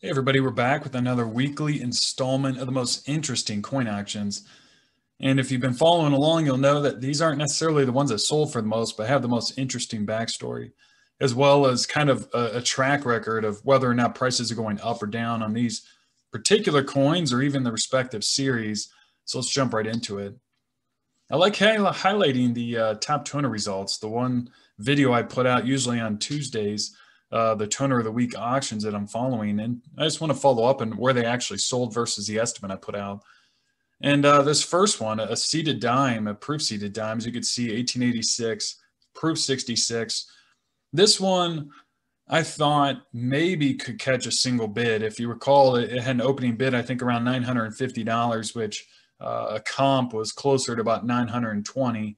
Hey everybody, we're back with another weekly installment of the most interesting coin actions. And if you've been following along, you'll know that these aren't necessarily the ones that sold for the most, but have the most interesting backstory, as well as kind of a track record of whether or not prices are going up or down on these particular coins or even the respective series. So let's jump right into it. I like highlighting the top toner results. The one video I put out usually on Tuesdays, the toner of the week auctions that I'm following, and I just want to follow up on where they actually sold versus the estimate I put out. And this first one, a seated dime, a proof seated dime, as you can see, 1886, proof 66. This one I thought maybe could catch a single bid. If you recall, it had an opening bid, I think around $950, which a comp was closer to about 920.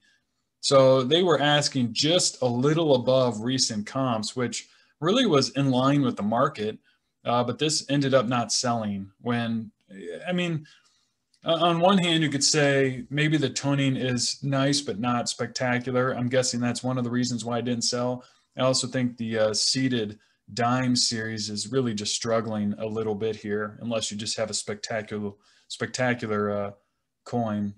So they were asking just a little above recent comps, which really was in line with the market. But this ended up not selling when, I mean, on one hand, you could say maybe the toning is nice, but not spectacular. I'm guessing that's one of the reasons why it didn't sell. I also think the seated dime series is really just struggling a little bit here, unless you just have a spectacular coin.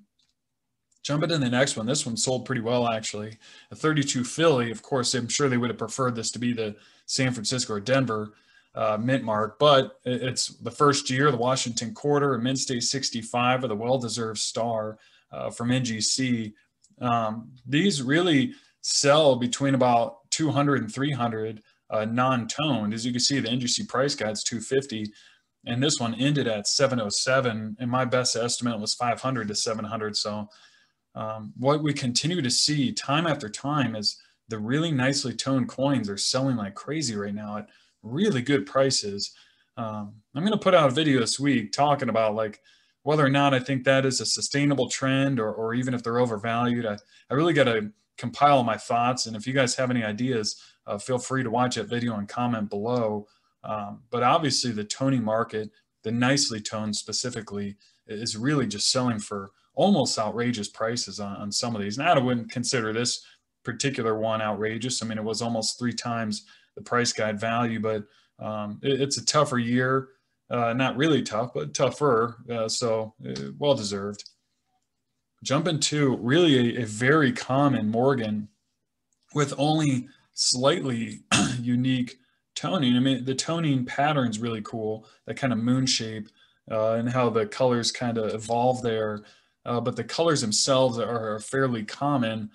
Jump into the next one. This one sold pretty well, actually. A 32 Philly. Of course, I'm sure they would have preferred this to be the San Francisco or Denver mint mark, but it's the first year, the Washington quarter, a mint state 65 with a well-deserved star from NGC. These really sell between about 200 and 300 non-toned. As you can see, the NGC price guide's 250, and this one ended at 707, and my best estimate was 500 to 700. So what we continue to see time after time is the really nicely toned coins are selling like crazy right now at really good prices. I'm going to put out a video this week talking about like whether or not I think that is a sustainable trend or even if they're overvalued. I really got to compile my thoughts. And if you guys have any ideas, feel free to watch that video and comment below. But obviously the toning market, the nicely toned specifically, is really just selling for almost outrageous prices on some of these. And I wouldn't consider this particular one outrageous. I mean, it was almost 3 times the price guide value, but it's a tougher year. Not really tough, but tougher. So well deserved. Jump into really a very common Morgan with only slightly unique toning. I mean, the toning pattern's really cool, that kind of moon shape and how the colors kind of evolve there. But the colors themselves are fairly common.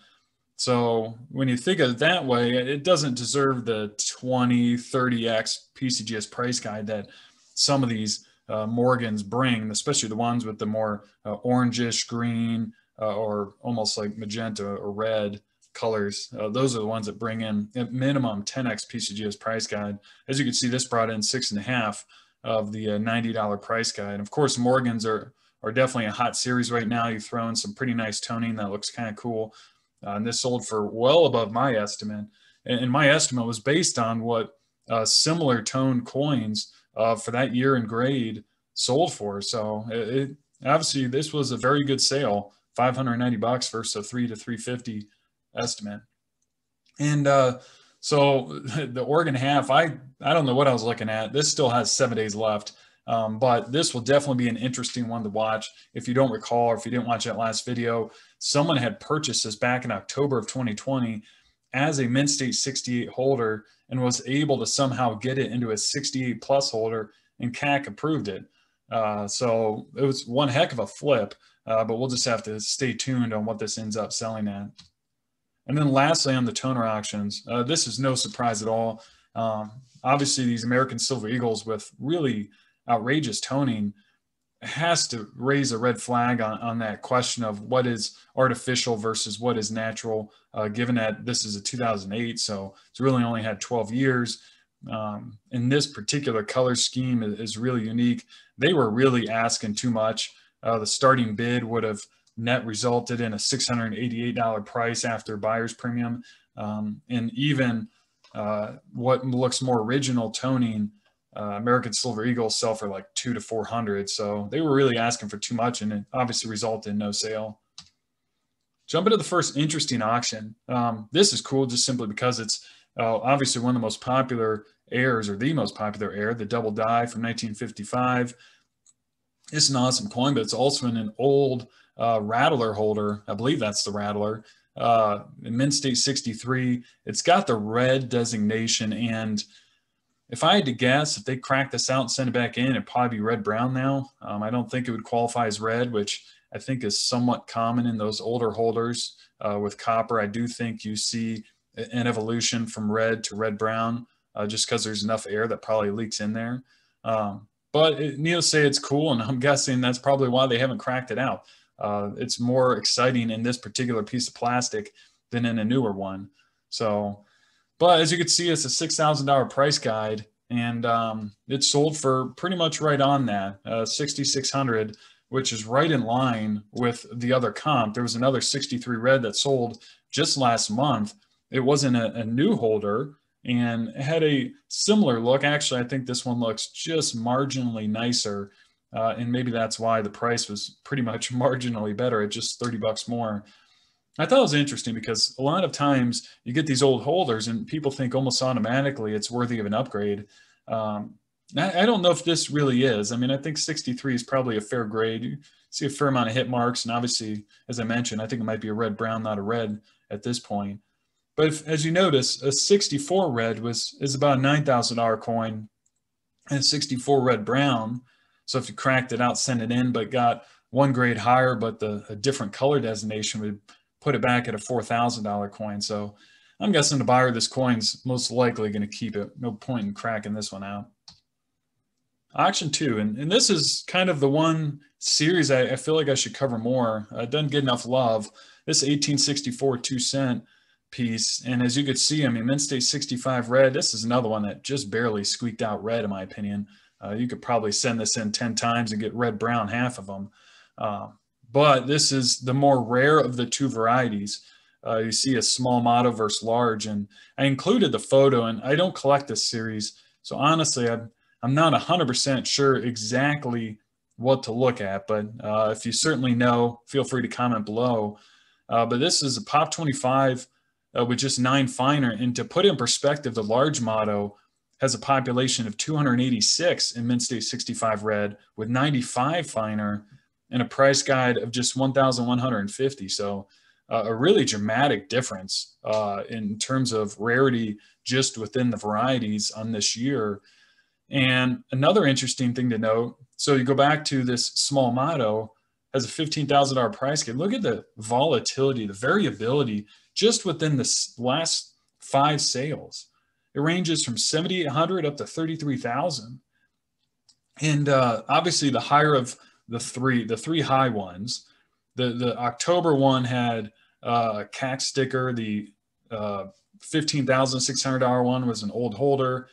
So when you think of it that way, it doesn't deserve the 20, 30x PCGS price guide that some of these Morgans bring, especially the ones with the more orangish green or almost like magenta or red colors. Those are the ones that bring in at minimum 10x PCGS price guide. As you can see, this brought in 6.5 of the $90 price guide. Of course, Morgans are definitely a hot series right now. You throw in some pretty nice toning that looks kind of cool. And this sold for well above my estimate. And my estimate was based on what similar toned coins for that year and grade sold for. So obviously this was a very good sale, $590 versus a 3 to 350 estimate. And so the Oregon half, I don't know what I was looking at. This still has 7 days left. But this will definitely be an interesting one to watch. If you don't recall, or if you didn't watch that last video, someone had purchased this back in October of 2020 as a mint state 68 holder and was able to somehow get it into a 68 plus holder, and CAC approved it. So it was one heck of a flip, but we'll just have to stay tuned on what this ends up selling at. And then lastly, on the toner auctions, this is no surprise at all. Obviously, these American Silver Eagles with really outrageous toning has to raise a red flag on that question of what is artificial versus what is natural, given that this is a 2008, so it's really only had 12 years. And this particular color scheme is really unique. They were really asking too much. The starting bid would have net resulted in a $688 price after buyer's premium. And even what looks more original toning, American Silver Eagles sell for like 200 to 400. So they were really asking for too much, and it obviously resulted in no sale. Jump into the first interesting auction. This is cool just simply because it's Obviously, one of the most popular heirs, or the most popular heir, the double die from 1955. It's an awesome coin, but it's also in an old Rattler holder. I believe that's the Rattler. Mint State 63. It's got the red designation, and if I had to guess, if they crack this out and send it back in, it'd probably be red-brown now. I don't think it would qualify as red, which I think is somewhat common in those older holders. With copper, I do think you see an evolution from red to red-brown, just because there's enough air that probably leaks in there. But needless to say, it's cool, and I'm guessing that's probably why they haven't cracked it out. It's more exciting in this particular piece of plastic than in a newer one. So, but as you can see, it's a $6,000 price guide, and it sold for pretty much right on that, 6,600, which is right in line with the other comp. There was another 63 red that sold just last month. It wasn't a new holder, and it had a similar look. Actually, I think this one looks just marginally nicer, and maybe that's why the price was pretty much marginally better at just 30 bucks more. I thought it was interesting because a lot of times you get these old holders and people think almost automatically it's worthy of an upgrade. I don't know if this really is. I mean, I think 63 is probably a fair grade. You see a fair amount of hit marks, and obviously, as I mentioned, I think it might be a red-brown, not a red at this point. But if, as you notice, a 64 red is about a $9,000 coin, and a 64 red-brown. So if you cracked it out, sent it in, but got one grade higher, but a different color designation would put it back at a $4,000 coin. So I'm guessing the buyer of this coin's most likely going to keep it. No point in cracking this one out. Auction 2, and this is kind of the one series I feel like I should cover more. It doesn't get enough love. This 1864 2-cent piece, and as you could see, I mean, Mint State 65 red, this is another one that just barely squeaked out red, in my opinion. You could probably send this in 10 times and get red-brown half of them. But this is the more rare of the two varieties. You see a small motto versus large, and I included the photo, and I don't collect this series, so honestly, I'm not 100% sure exactly what to look at, but if you certainly know, feel free to comment below. But this is a Pop 25 with just 9 finer, and to put it in perspective, the large motto has a population of 286 in Mint State 65 red with 95 finer and a price guide of just 1,150. So a really dramatic difference in terms of rarity just within the varieties on this year. And another interesting thing to note, so you go back to this small motto, has a $15,000 price guide. Look at the volatility, the variability just within the last 5 sales. It ranges from 7,800 up to 33,000. And obviously the higher of the three high ones, the October one had a CAC sticker. The $15,600 one was an old holder.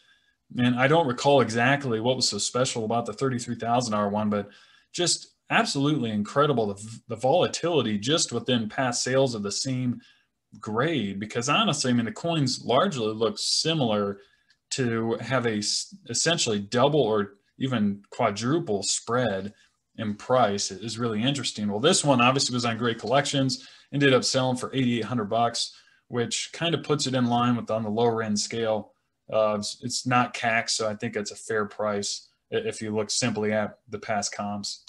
And I don't recall exactly what was so special about the $33,000 one, but just absolutely incredible, the volatility just within past sales of the same grade. Because honestly, I mean, the coins largely look similar to have a essentially double or even quadruple spread in price. It is really interesting. Well, this one obviously was on Great Collections, ended up selling for 8,800 bucks, which kind of puts it in line with on the lower end scale. It's not CAC, so I think it's a fair price if you look simply at the past comps.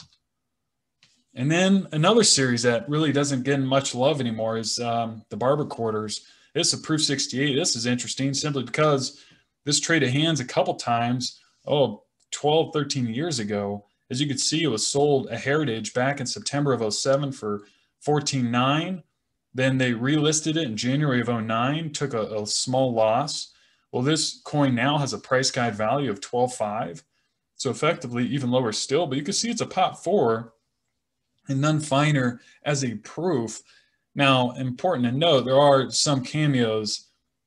And then another series that really doesn't get much love anymore is the Barber Quarters. This is a Proof 68. This is interesting simply because this traded hands a couple times, 12, 13 years ago. As you can see, it was sold a heritage back in September of 07 for $14,900. Then they relisted it in January of 09, took a small loss. Well, this coin now has a price guide value of $12,500. So effectively even lower still, but you can see it's a Pop 4 and none finer as a proof. Now, important to note, there are some cameos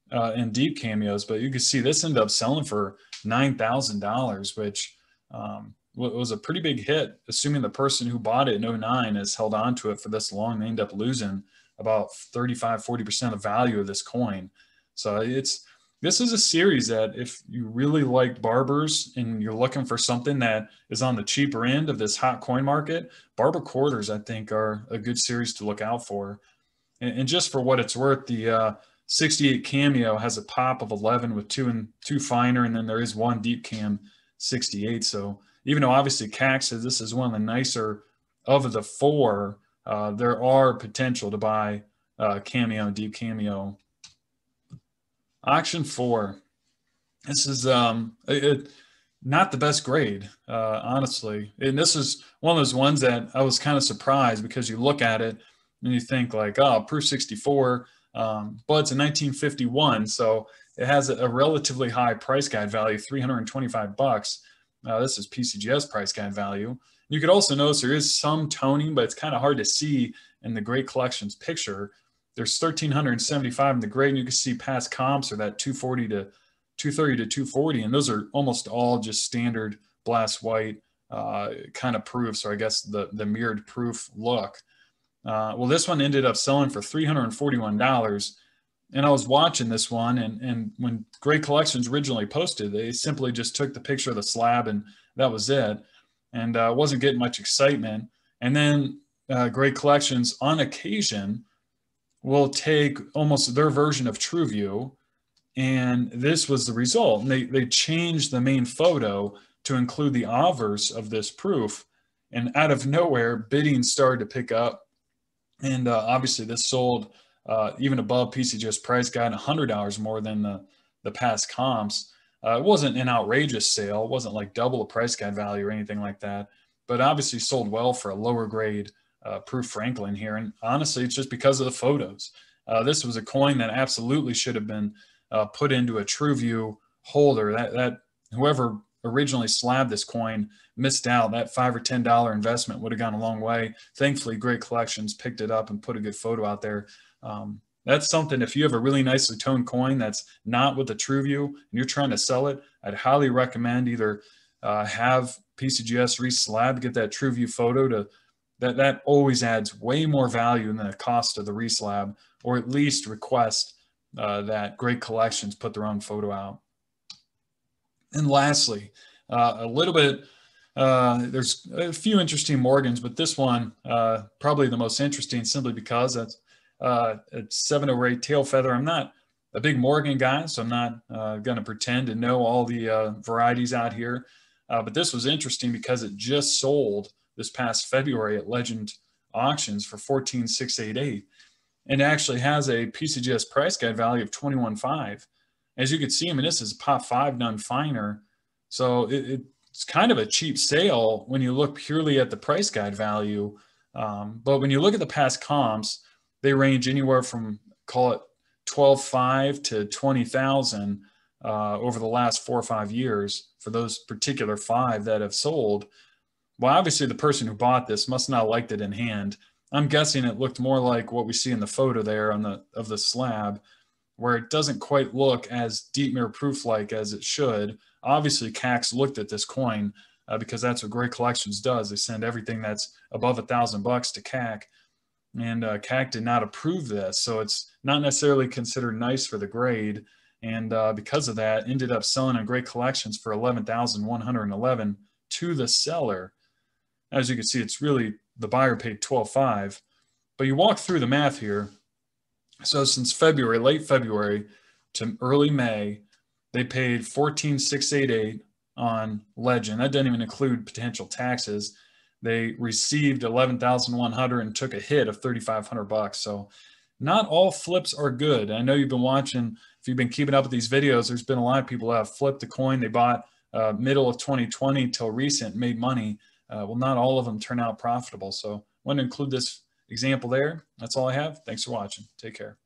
and deep cameos, but you can see this ended up selling for $9,000, which was a pretty big hit, assuming the person who bought it in 09 has held on to it for this long. They end up losing about 35–40% of the value of this coin. So this is a series that if you really like barbers and you're looking for something that is on the cheaper end of this hot coin market, Barber Quarters, I think, are a good series to look out for. And just for what it's worth, the 68 Cameo has a pop of 11 with two finer, and then there is one deep cam 68. So even though obviously CAC says this is one of the nicer of the four, there are potential to buy Cameo and deep Cameo. Auction 4. This is not the best grade, honestly. And this is one of those ones that I was kind of surprised, because you look at it and you think like, oh, Proof 64, but it's a 1951, so it has a relatively high price guide value, $325. This is PCGS price guide value. You could also notice there is some toning, but it's kind of hard to see in the Great Collections picture. There's 1,375 in the grade, and you can see past comps are that 240 to 230 to 240, and those are almost all just standard blast white kind of proof. So I guess the mirrored proof look. Well, this one ended up selling for $341. And I was watching this one, and when Great Collections originally posted, they simply just took the picture of the slab and that was it. And wasn't getting much excitement. And then Great Collections on occasion will take almost their version of TrueView, and this was the result. And they changed the main photo to include the obverse of this proof, and out of nowhere, bidding started to pick up. And obviously this sold even above PCGS price guide, $100 more than the past comps. It wasn't an outrageous sale. It wasn't like double the price guide value or anything like that, but obviously sold well for a lower grade proof Franklin here. And honestly, it's just because of the photos. This was a coin that absolutely should have been put into a TrueView holder. That whoever originally slabbed this coin missed out. That $5 or $10 investment would have gone a long way. Thankfully, Great Collections picked it up and put a good photo out there. That's something, if you have a really nicely toned coin that's not with a TrueView and you're trying to sell it, I'd highly recommend either have PCGS reslab, get that TrueView photo. That always adds way more value than the cost of the reslab, or at least request that Great Collections put their own photo out. And lastly, a little bit, there's a few interesting Morgans, but this one probably the most interesting simply because it's 708 tail feather. I'm not a big Morgan guy, so I'm not going to pretend to know all the varieties out here. But this was interesting because it just sold this past February at Legend Auctions for $14,688, and actually has a PCGS price guide value of $21,500. As you can see, I mean, this is pop 5 done finer, so it's kind of a cheap sale when you look purely at the price guide value. But when you look at the past comps, they range anywhere from, call it $12,500 to $20,000 over the last 4 or 5 years for those particular 5 that have sold. Well, obviously the person who bought this must not have liked it in hand. I'm guessing it looked more like what we see in the photo there of the slab, where it doesn't quite look as deep mirror proof like as it should. Obviously, CAC's looked at this coin because that's what Great Collections does. They send everything that's above $1,000 to CAC, and CAC did not approve this, so it's not necessarily considered nice for the grade. And because of that, ended up selling on Great Collections for $11,111 to the seller. As you can see, it's really, the buyer paid $12,500. But you walk through the math here. So since February, late February to early May, they paid $14,688 on Legend. That doesn't even include potential taxes. They received $11,100 and took a hit of $3,500. So not all flips are good. I know you've been watching, if you've been keeping up with these videos, there's been a lot of people that have flipped the coin they bought middle of 2020 till recent, made money. Well, not all of them turn out profitable. So I want to include this example there. That's all I have. Thanks for watching. Take care.